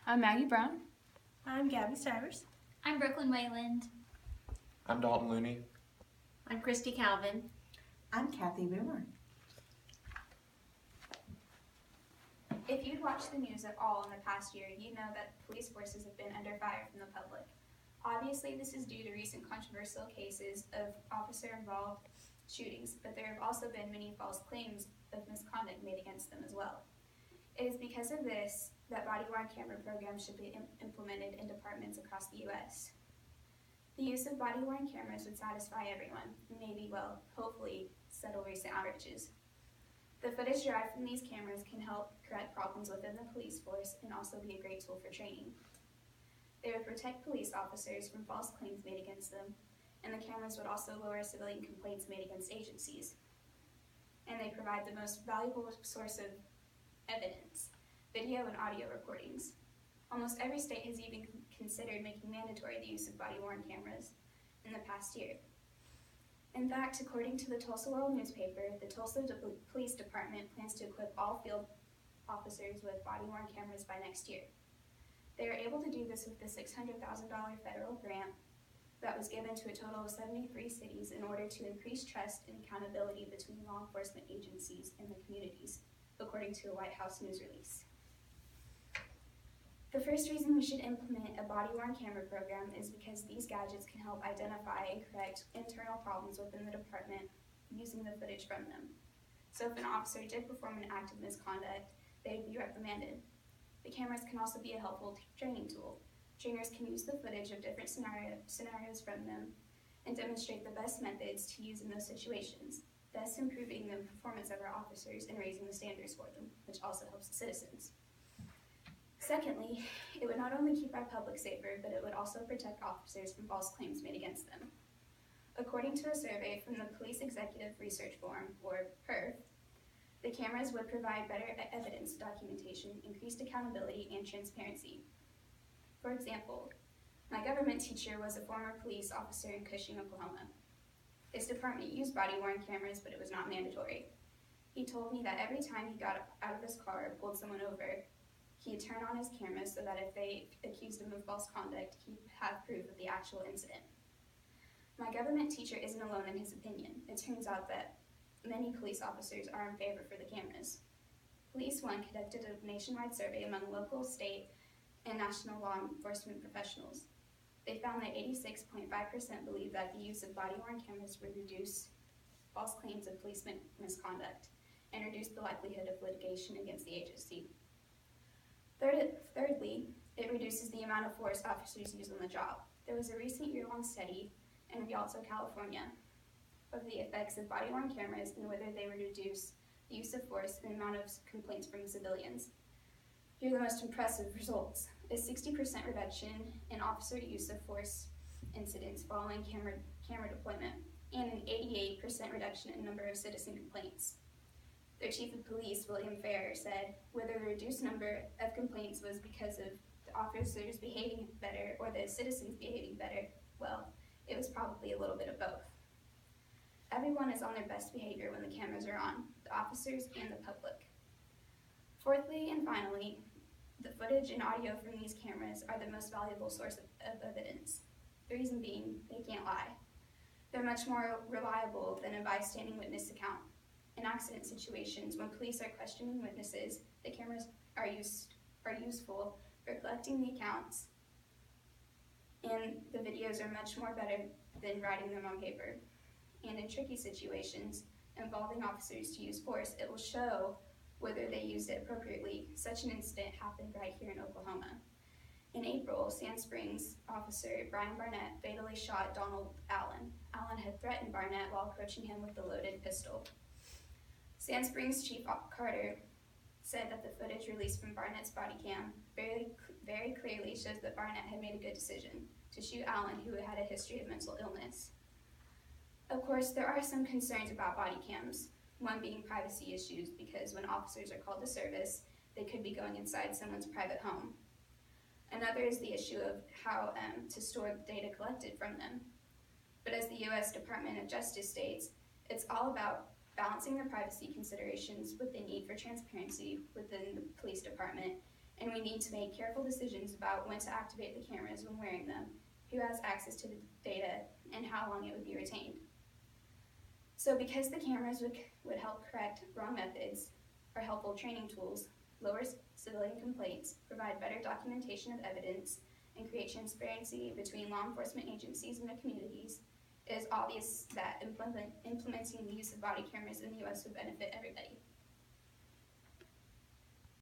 I'm Maggie Brown. I'm Gabby Stivers. I'm Brooklyn Wayland. I'm Dalton Looney. I'm Christy Calvin. I'm Kathy Boomer. If you'd watched the news at all in the past year, you'd know that police forces have been under fire from the public. Obviously, this is due to recent controversial cases of officer-involved shootings, but there have also been many false claims of misconduct made against them as well. It is because of this that body-worn camera programs should be implemented in departments across the U.S. The use of body-worn cameras would satisfy everyone, and maybe, well, hopefully, settle recent outrages. The footage derived from these cameras can help correct problems within the police force and also be a great tool for training. They would protect police officers from false claims made against them, and the cameras would also lower civilian complaints made against agencies. And they provide the most valuable source of evidence, video and audio recordings. Almost every state has even considered making mandatory the use of body-worn cameras in the past year. In fact, according to the Tulsa World newspaper, the Tulsa Police Department plans to equip all field officers with body-worn cameras by next year. They are able to do this with the $600,000 federal grant that was given to a total of 73 cities in order to increase trust and accountability between law enforcement agencies and the communities, according to a White House news release. The first reason we should implement a body-worn camera program is because these gadgets can help identify and correct internal problems within the department using the footage from them. So if an officer did perform an act of misconduct, they would be reprimanded. The cameras can also be a helpful training tool. Trainers can use the footage of different scenarios from them and demonstrate the best methods to use in those situations, thus improving the performance of our officers and raising the standards for them, which also helps the citizens. Secondly, it would not only keep our public safer, but it would also protect officers from false claims made against them. According to a survey from the Police Executive Research Forum, or PERF, the cameras would provide better evidence documentation, increased accountability, and transparency. For example, my government teacher was a former police officer in Cushing, Oklahoma. His department used body-worn cameras, but it was not mandatory. He told me that every time he got out of his car or pulled someone over, he'd turn on his camera so that if they accused him of false conduct, he'd have proof of the actual incident. My government teacher isn't alone in his opinion. It turns out that many police officers are in favor for the cameras. Police One conducted a nationwide survey among local, state, and national law enforcement professionals. They found that 86.5% believe that the use of body-worn cameras would reduce false claims of police misconduct and reduce the likelihood of litigation against the agency. Thirdly, it reduces the amount of force officers use on the job. There was a recent year-long study in Rialto, California, of the effects of body-worn cameras and whether they would reduce the use of force and the amount of complaints from civilians. Here are the most impressive results: a 60% reduction in officer use of force incidents following camera deployment, and an 88% reduction in number of citizen complaints. Their chief of police, William Fair, said whether the reduced number of complaints was because of the officers behaving better or the citizens behaving better, well, it was probably a little bit of both. Everyone is on their best behavior when the cameras are on, the officers and the public. Fourthly and finally, the footage and audio from these cameras are the most valuable source of evidence. The reason being, they can't lie. They're much more reliable than a bystanding witness account. In accident situations, when police are questioning witnesses, the cameras are useful for collecting the accounts, and the videos are much more better than writing them on paper. And in tricky situations involving officers to use force, it will show whether they used it appropriately. Such an incident happened right here in Oklahoma. In April, Sand Springs officer Brian Barnett fatally shot Donald Allen. Allen had threatened Barnett while approaching him with a loaded pistol. Sand Springs Chief Carter said that the footage released from Barnett's body cam very clearly shows that Barnett had made a good decision to shoot Allen, who had a history of mental illness. Of course, there are some concerns about body cams, one being privacy issues, because when officers are called to service, they could be going inside someone's private home. Another is the issue of how to store the data collected from them. But as the U.S. Department of Justice states, it's all about balancing the privacy considerations with the need for transparency within the police department and we need to make careful decisions about when to activate the cameras when wearing them, who has access to the data, and how long it would be retained. So because the cameras would help correct wrong methods, are helpful training tools, lower civilian complaints, provide better documentation of evidence, and create transparency between law enforcement agencies and their communities, it is obvious that implementing the use of body cameras in the U.S. would benefit everybody.